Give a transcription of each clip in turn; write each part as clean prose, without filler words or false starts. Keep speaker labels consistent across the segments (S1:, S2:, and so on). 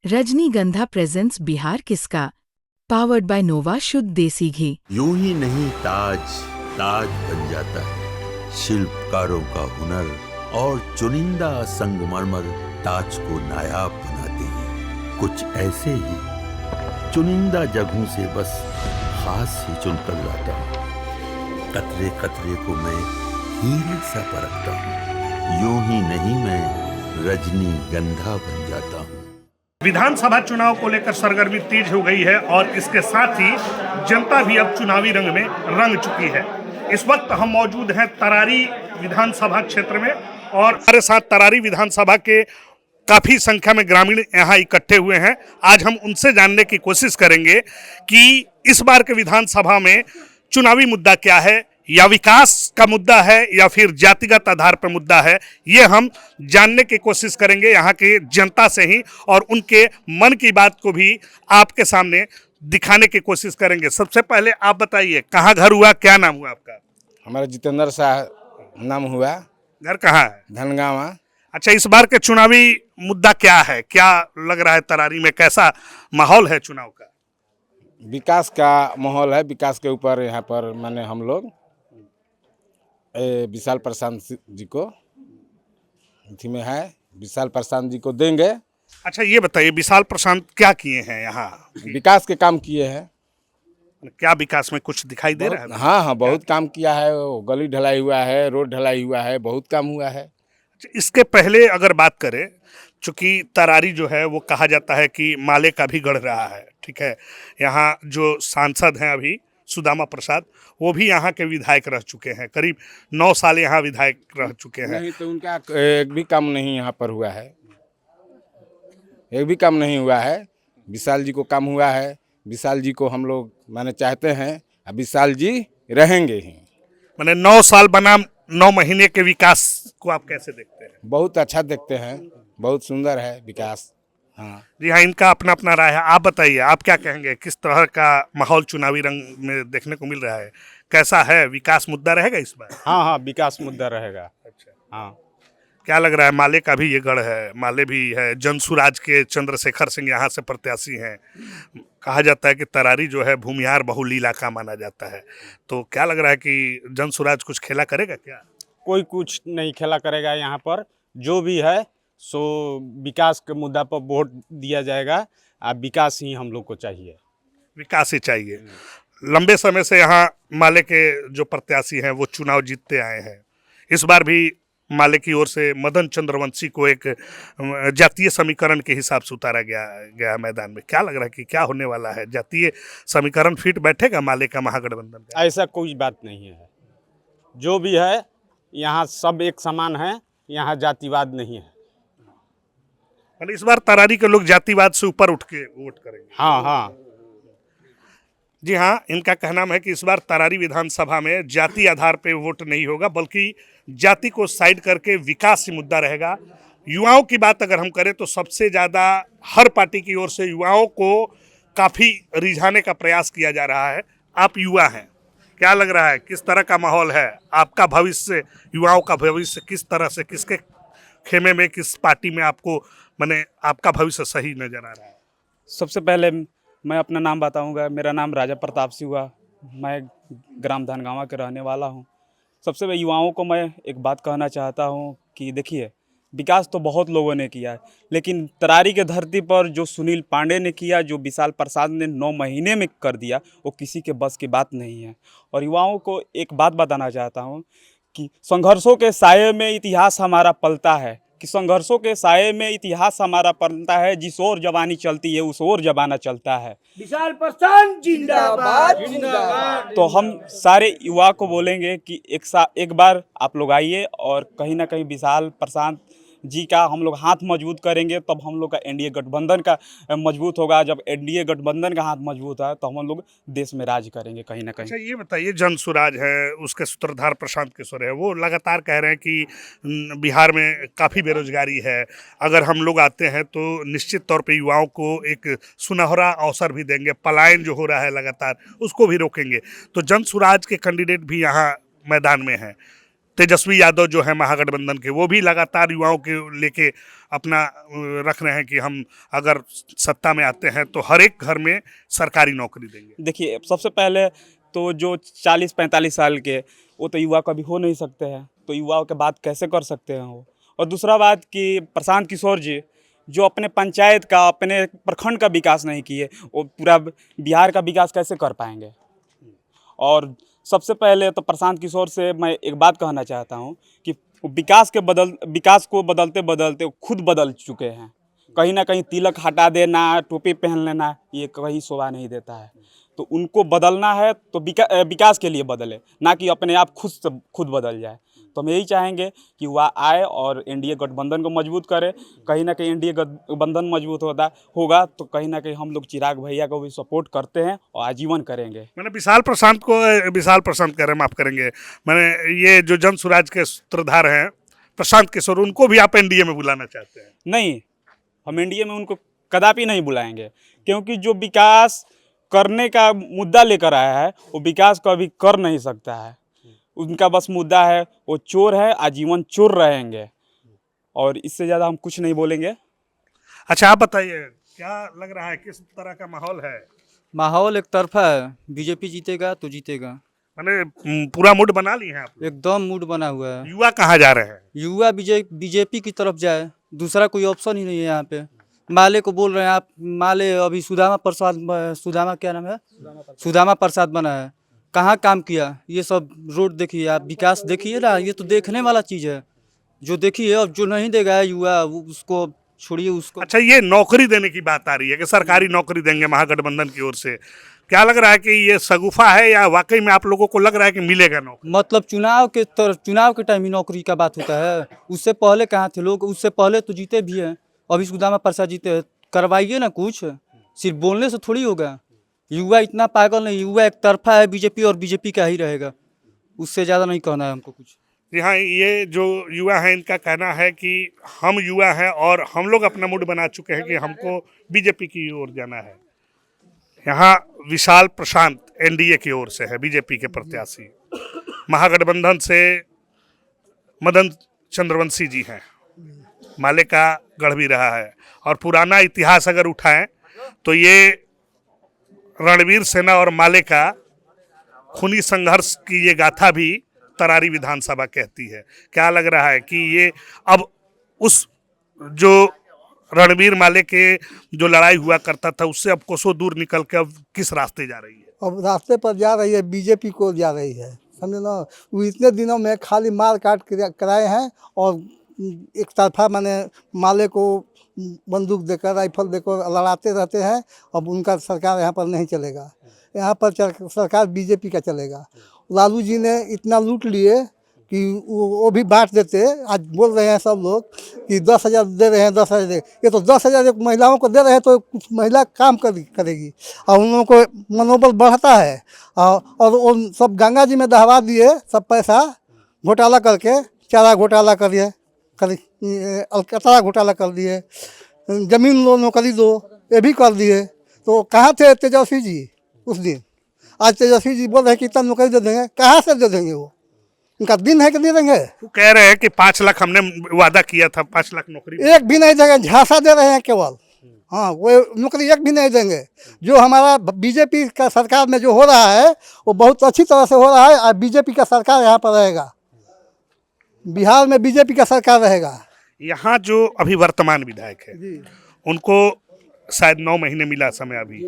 S1: रजनीगंधा प्रेजेंट्स बिहार किसका, powered by नोवा शुद्ध देसी घी।
S2: यूं ही नहीं ताज ताज बन जाता है, शिल्पकारों का हुनर और चुनिंदा संगमरमर ताज को नायाब बनाते हैं। कुछ ऐसे ही चुनिंदा जगहों से बस खास ही चुनकर लाता हूँ। कतरे कतरे को मैं हीरे सा परखता हूँ। यूं ही नहीं मैं रजनीगंधा बन जाता हूँ।
S3: विधानसभा चुनाव को लेकर सरगर्मी तेज हो गई है और इसके साथ ही जनता भी अब चुनावी रंग में रंग चुकी है। इस वक्त हम मौजूद हैं तरारी विधानसभा क्षेत्र में और हमारे साथ तरारी विधानसभा के काफ़ी संख्या में ग्रामीण यहाँ इकट्ठे हुए हैं। आज हम उनसे जानने की कोशिश करेंगे कि इस बार के विधानसभा में चुनावी मुद्दा क्या है, या विकास का मुद्दा है या फिर जातिगत आधार पर मुद्दा है। ये हम जानने की कोशिश करेंगे यहाँ के जनता से ही, और उनके मन की बात को भी आपके सामने दिखाने की कोशिश करेंगे। सबसे पहले आप बताइए, कहाँ घर हुआ, क्या नाम हुआ आपका?
S4: हमारा जितेंद्र शाह नाम हुआ।
S3: घर कहाँ है?
S4: धनगावा।
S3: अच्छा, इस बार के चुनावी मुद्दा क्या है, क्या लग रहा है तरारी में, कैसा माहौल है चुनाव का?
S4: विकास का माहौल है। विकास के ऊपर यहाँ पर माने हम लोग विशाल प्रशांत जी को इसी में है, विशाल प्रशांत जी को देंगे।
S3: अच्छा, ये बताइए, विशाल प्रशांत क्या किए हैं यहाँ?
S4: विकास के काम किए हैं।
S3: क्या विकास में कुछ दिखाई दे रहा है?
S4: हाँ, बहुत काम किया है। गली ढलाई हुआ है, रोड ढलाई हुआ है, बहुत काम हुआ है।
S3: इसके पहले अगर बात करें, चूंकि तरारी जो है वो कहा जाता है कि माले का भी गढ़ रहा है, ठीक है। यहाँ जो सांसद हैं अभी सुदामा प्रसाद, वो भी यहाँ के विधायक रह चुके हैं, करीब 9 साल यहाँ विधायक रह चुके हैं।
S4: नहीं तो उनका एक भी काम नहीं यहाँ पर हुआ है, एक भी काम नहीं हुआ है। विशाल जी को काम हुआ है। विशाल जी को हम लोग माने चाहते हैं, विशाल जी रहेंगे ही।
S3: मैंने 9 साल बनाम 9 महीने के विकास को आप कैसे देखते हैं?
S4: बहुत अच्छा देखते हैं, बहुत सुंदर है विकास। हाँ
S3: जी हाँ, इनका अपना अपना राय है। आप बताइए, आप क्या कहेंगे, किस तरह का माहौल चुनावी रंग में देखने को मिल रहा है, कैसा है, विकास मुद्दा रहेगा इस बार?
S5: हाँ, विकास मुद्दा रहेगा।
S3: अच्छा,
S5: हाँ,
S3: क्या लग रहा है? माले का भी ये गढ़ है, माले भी है, जनसुराज के चंद्रशेखर सिंह यहाँ से प्रत्याशी हैं। कहा जाता है कि तरारी जो है भूमिहार बहुलीला का माना जाता है, तो क्या लग रहा है कि जनसुराज कुछ खेला करेगा क्या?
S5: कोई कुछ नहीं खेला करेगा यहाँ पर। जो भी है सो विकास के मुद्दा पर वोट दिया जाएगा। अब विकास ही हम लोग को चाहिए,
S3: विकास ही चाहिए। लंबे समय से यहाँ माले के जो प्रत्याशी हैं वो चुनाव जीतते आए हैं। इस बार भी माले की ओर से मदन चंद्रवंशी को एक जातीय समीकरण के हिसाब से उतारा गया मैदान में। क्या लग रहा है कि क्या होने वाला है? जातीय समीकरण फिट बैठेगा माले का महागठबंधन का?
S5: ऐसा कोई बात नहीं है। जो भी है यहाँ सब एक समान है, यहाँ जातिवाद नहीं है।
S3: मतलब इस बार तरारी के लोग जातिवाद से ऊपर उठ के वोट करेंगे।
S5: हाँ हाँ,
S3: जी हाँ, इनका कहना है कि इस बार तरारी विधानसभा में जाति आधार पे वोट नहीं होगा, बल्कि जाति को साइड करके विकास ही मुद्दा रहेगा। युवाओं की बात अगर हम करें तो सबसे ज़्यादा हर पार्टी की ओर से युवाओं को काफ़ी रिझाने का प्रयास किया जा रहा है। आप युवा हैं, क्या लग रहा है, किस तरह का माहौल है? आपका भविष्य, युवाओं का भविष्य किस तरह से, किसके खेमे में, किस पार्टी में आपको माने आपका भविष्य सही नजर आ रहा है?
S6: सबसे पहले मैं अपना नाम बताऊंगा। मेरा नाम राजा प्रताप सिंह हुआ। मैं ग्राम धनगावा के रहने वाला हूं। सबसे पहले युवाओं को मैं एक बात कहना चाहता हूं कि देखिए, विकास तो बहुत लोगों ने किया है, लेकिन तरारी के धरती पर जो सुनील पांडे ने किया, जो विशाल प्रसाद ने 9 महीने में कर दिया, वो किसी के बस की बात नहीं है। और युवाओं को एक बात बताना चाहता हूँ कि संघर्षों के साये में इतिहास हमारा पलता है, कि संघर्षों के साये में इतिहास हमारा पलता है। जिस ओर जवानी चलती है उस ओर जमाना चलता है।
S7: विशाल प्रशांत जिंदाबाद जिंदाबाद।
S6: तो हम सारे युवा को बोलेंगे कि एक बार आप लोग आइए और कहीं ना कहीं विशाल प्रशांत जी का हम लोग हाथ मजबूत करेंगे, तब हम लोग का एनडीए गठबंधन का मजबूत होगा। जब एनडीए गठबंधन का हाथ मजबूत है तो हम लोग देश में राज करेंगे कहीं ना कहीं।
S3: अच्छा, ये बताइए, जनसुराज है, उसके सूत्रधार प्रशांत किशोर है, वो लगातार कह रहे हैं कि बिहार में काफ़ी बेरोजगारी है, अगर हम लोग आते हैं तो निश्चित तौर पे युवाओं को एक सुनहरा अवसर भी देंगे, पलायन जो हो रहा है लगातार उसको भी रोकेंगे। तो जनसुराज के कैंडिडेट भी यहाँ मैदान में हैं। तेजस्वी यादव जो है महागठबंधन के, वो भी लगातार युवाओं के लेके अपना रख रहे हैं कि हम अगर सत्ता में आते हैं तो हर एक घर में सरकारी नौकरी देंगे।
S6: देखिए, सबसे पहले तो जो 40-45 साल के, वो तो युवा कभी हो नहीं सकते हैं, तो युवाओं के बात कैसे कर सकते हैं वो। और दूसरा बात कि प्रशांत किशोर जी जो अपने पंचायत का, अपने प्रखंड का विकास नहीं किए, वो पूरा बिहार का विकास कैसे कर पाएंगे। और सबसे पहले तो प्रशांत किशोर से मैं एक बात कहना चाहता हूँ कि विकास को बदलते बदलते वो खुद बदल चुके हैं। कहीं ना कहीं तिलक हटा देना, टोपी पहन लेना, ये कहीं शोभा नहीं देता है। तो उनको बदलना है तो विकास के लिए बदले, ना कि अपने आप खुद बदल जाए। तो हम यही चाहेंगे कि वह आए और एनडीए गठबंधन को मजबूत करे। कहीं ना कहीं एनडीए गठबंधन मजबूत होगा तो कहीं ना कहीं हम लोग चिराग भैया को भी सपोर्ट करते हैं और आजीवन करेंगे।
S3: मैंने विशाल प्रशांत कह रहे हैं, माफ करेंगे, मैंने ये जो जन स्वराज के सूत्रधार हैं प्रशांत किशोर, उनको भी आप एनडीए में बुलाना चाहते हैं?
S6: नहीं, हम एनडीए में उनको कदापि नहीं बुलाएंगे, क्योंकि जो विकास करने का मुद्दा लेकर आया है वो विकास कभी कर नहीं सकता है। उनका बस मुद्दा है वो चोर है, आजीवन चोर रहेंगे, और इससे ज़्यादा हम कुछ नहीं बोलेंगे।
S3: अच्छा, आप बताइए क्या लग रहा है, किस तरह का माहौल है?
S8: माहौल एक तरफा है, बीजेपी जीतेगा तो जीतेगा।
S3: मैंने पूरा मूड बना ली है आप?
S8: एकदम मूड बना हुआ है।
S3: युवा कहाँ जा रहे हैं?
S8: युवा बीजेपी की तरफ जाए, दूसरा कोई ऑप्शन ही नहीं है यहाँ पे। माले को बोल रहे हैं आप, माले अभी सुदामा क्या नाम है, सुदामा प्रसाद बना है, कहाँ काम किया? ये सब रोड देखिए आप, विकास देखिए ना, ये तो देखने वाला चीज़ है जो देखिए। अब जो नहीं देगा युवा उसको छोड़िए उसको।
S3: अच्छा, ये नौकरी देने की बात आ रही है कि सरकारी नौकरी देंगे महागठबंधन की ओर से, क्या लग रहा है कि ये शगुफा है या वाकई में आप लोगों को लग रहा है कि मिलेगा नौकरी?
S8: मतलब चुनाव के टाइम ही नौकरी का बात होता है, उससे पहले कहाँ थे लोग? उससे पहले तो जीते भी हैं, अभी सुदामा प्रसाद जीते हैं। करवाइए ना कुछ, सिर्फ बोलने से थोड़ी होगा। युवा इतना पागल नहीं, युवा एक तरफा है बीजेपी और बीजेपी का ही रहेगा, उससे ज़्यादा नहीं कहना है हमको कुछ।
S3: जी हाँ, ये जो युवा हैं इनका कहना है कि हम युवा हैं और हम लोग अपना मूड बना चुके हैं कि हमको बीजेपी की ओर जाना है। यहाँ विशाल प्रशांत एनडीए की ओर से है, बीजेपी के प्रत्याशी। महागठबंधन से मदन चंद्रवंशी जी हैं, माले का गढ़ भी रहा है, और पुराना इतिहास अगर उठाएं तो ये रणवीर सेना और माले का खूनी संघर्ष की ये गाथा भी तरारी विधानसभा कहती है। क्या लग रहा है कि ये अब उस जो रणवीर माले के जो लड़ाई हुआ करता था उससे अब कोसों दूर निकल के अब किस रास्ते जा रही है?
S9: अब रास्ते पर जा रही है, बीजेपी को जा रही है, समझे ना। वो इतने दिनों में खाली मार काट कराए हैं और एक तरफा माने माले को बंदूक देकर, राइफल देकर लड़ाते रहते हैं। अब उनका सरकार यहाँ पर नहीं चलेगा, यहाँ पर सरकार बीजेपी का चलेगा। लालू जी ने इतना लूट लिए कि वो भी बांट देते। आज बोल रहे हैं सब लोग कि 10,000 दे रहे हैं, 10,000 दे। ये तो 10,000 महिलाओं को दे रहे हैं तो कुछ महिला काम करेगी और उन लोगों को मनोबल बढ़ता है। और वो सब गंगा जी में दहवा दिए, सब पैसा घोटाला करके, चारा घोटाला करिए, अलकतरा घोटाला कर दिए, जमीन लो नौकरी दो, ये भी कर दिए। तो कहाँ थे तेजस्वी जी उस दिन? आज तेजस्वी जी बोल रहे हैं कि इतना नौकरी दे देंगे, कहाँ से दे देंगे? वो उनका दिन है कि नहीं देंगे?
S3: वो कह रहे हैं कि 5 लाख हमने वादा किया था, 5 लाख नौकरी
S9: एक भी नहीं देंगे, झांसा दे रहे हैं केवल। हाँ, वो नौकरी एक भी नहीं देंगे। जो हमारा बीजेपी का सरकार में जो हो रहा है वो बहुत अच्छी तरह से हो रहा है। और बीजेपी का सरकार यहाँ पर रहेगा, बिहार में बीजेपी का सरकार रहेगा।
S3: यहाँ जो अभी वर्तमान विधायक है उनको शायद 9 महीने मिला समय, अभी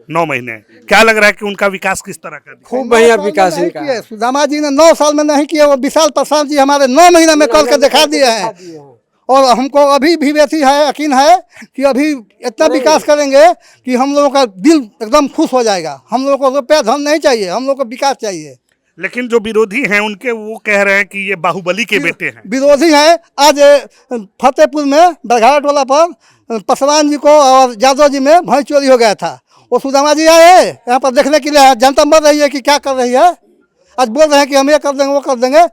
S3: 9 महीने। क्या लग रहा है कि उनका विकास किस तरह का?
S7: खूब बढ़िया विकास इनका।
S9: सुदामा जी ने 9 साल में नहीं किया, वो विशाल प्रसाद जी हमारे 9 महीने में करके दिखा दिए हैं। और हमको अभी भी वैसी है यकीन है कि अभी इतना विकास करेंगे कि हम लोगों का दिल एकदम खुश हो जाएगा। हम लोगों को रुपया धन नहीं चाहिए, हम लोग को विकास चाहिए।
S3: लेकिन जो विरोधी हैं उनके, वो कह रहे हैं कि ये बाहुबली के बेटे हैं।
S9: विरोधी हैं। आज फतेहपुर में बरघाट वाला पर पासवान जी को और यादव जी में भैंस चोरी हो गया था। वो सुदामा जी आए यहाँ पर देखने के लिए, जनता मर रही है कि क्या कर रही है। आज बोल रहे हैं कि हम ये कर देंगे, वो कर देंगे।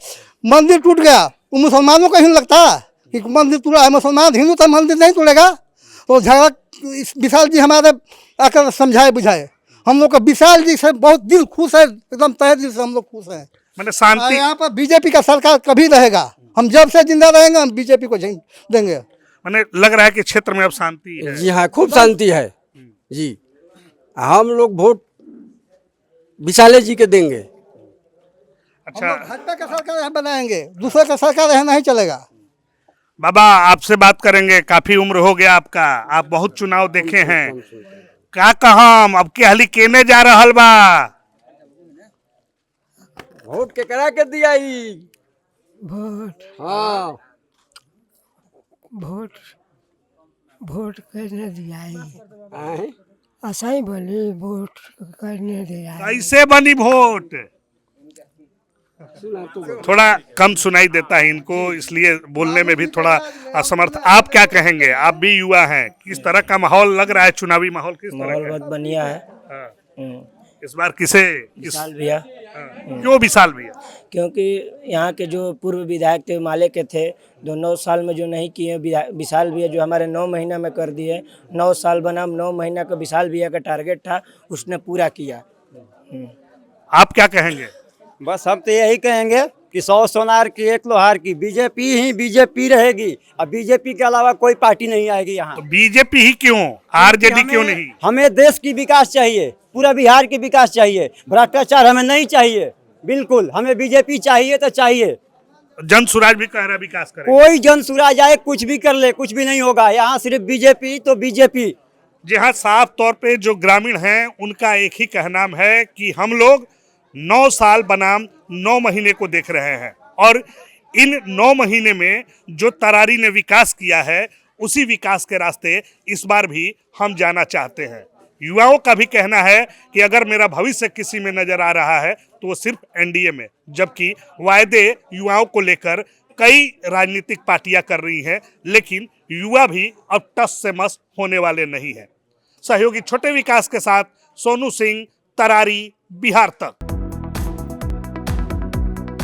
S9: मंदिर टूट गया, वो मुसलमानों को ही लगता कि मंदिर टूटा है, मुसलमान हिंदू तो मंदिर नहीं टूटेगा। तो झगड़ा विशाल जी हमारे आकर समझाए बुझाए। हम लोग का विशाल जी से बहुत दिल खुश है, एकदम तहे दिल से हम लोग खुश हैं।
S3: मैंने शांति
S9: यहाँ पर बीजेपी का सरकार कभी रहेगा, हम जब से जिंदा रहेंगे हम बीजेपी को देंगे।
S3: मैंने लग रहा है कि क्षेत्र में अब शांति है।
S7: जी हाँ, खूब शांति है जी। हम लोग वोट विशाले जी के देंगे।
S3: अच्छा
S9: भाजपा का सरकार यहाँ बनाएंगे, दूसरे का सरकार यहाँ नहीं चलेगा।
S3: बाबा आपसे बात करेंगे, काफी उम्र हो गया आपका, आप बहुत चुनाव देखे हैं, क्या कहम अब के हाली केने जा रहल बा?
S7: वोट के करा के दिया
S10: वोट
S7: हाँ
S10: वोट वोट करने दिया
S7: आए?
S10: ऐसा ही बोली वोट करने दिया
S3: कैसे बनी वोट? थोड़ा कम सुनाई देता है इनको, इसलिए बोलने में भी थोड़ा असमर्थ। आप क्या कहेंगे, आप भी युवा हैं, किस तरह का माहौल लग रहा है, चुनावी माहौल किस तरह
S11: माहौल
S3: का
S11: बहुत बढ़िया है।
S3: है? इस बार किसे
S11: विशाल भैया,
S3: क्यों विशाल भैया?
S11: क्योंकि यहाँ के जो पूर्व विधायक थे माले के थे, जो 9 साल में जो नहीं किए, विशाल भैया जो हमारे 9 महीना में कर दिए। 9 साल बना, 9 महीना का विशाल भैया का टारगेट था, उसने पूरा किया।
S3: आप क्या कहेंगे?
S7: बस हम तो यही कहेंगे कि 100 सोनार की 1 लोहार की, बीजेपी ही बीजेपी रहेगी। अब बीजेपी के अलावा कोई पार्टी नहीं आएगी यहाँ।
S3: तो बीजेपी ही क्यों, आरजेडी क्यों नहीं?
S7: हमें देश की विकास चाहिए, पूरा बिहार की विकास चाहिए, भ्रष्टाचार हमें नहीं चाहिए। बिल्कुल हमें बीजेपी चाहिए तो चाहिए।
S3: जन सुराज भी कह रहा है विकास करें।
S7: कोई जन सुराज आए कुछ भी कर ले, कुछ भी नहीं होगा यहाँ, सिर्फ बीजेपी तो बीजेपी।
S3: जी हाँ, साफ तौर पे जो ग्रामीण हैं उनका एक ही कहना है कि हम लोग 9 साल बनाम 9 महीने को देख रहे हैं, और इन 9 महीने में जो तरारी ने विकास किया है उसी विकास के रास्ते इस बार भी हम जाना चाहते हैं। युवाओं का भी कहना है कि अगर मेरा भविष्य किसी में नजर आ रहा है तो वो सिर्फ एनडीए में, जबकि वायदे युवाओं को लेकर कई राजनीतिक पार्टियां कर रही हैं, लेकिन युवा भी अब टस से मस होने वाले नहीं हैं। सहयोगी छोटे विकास के साथ सोनू सिंह, तरारी, बिहार तक।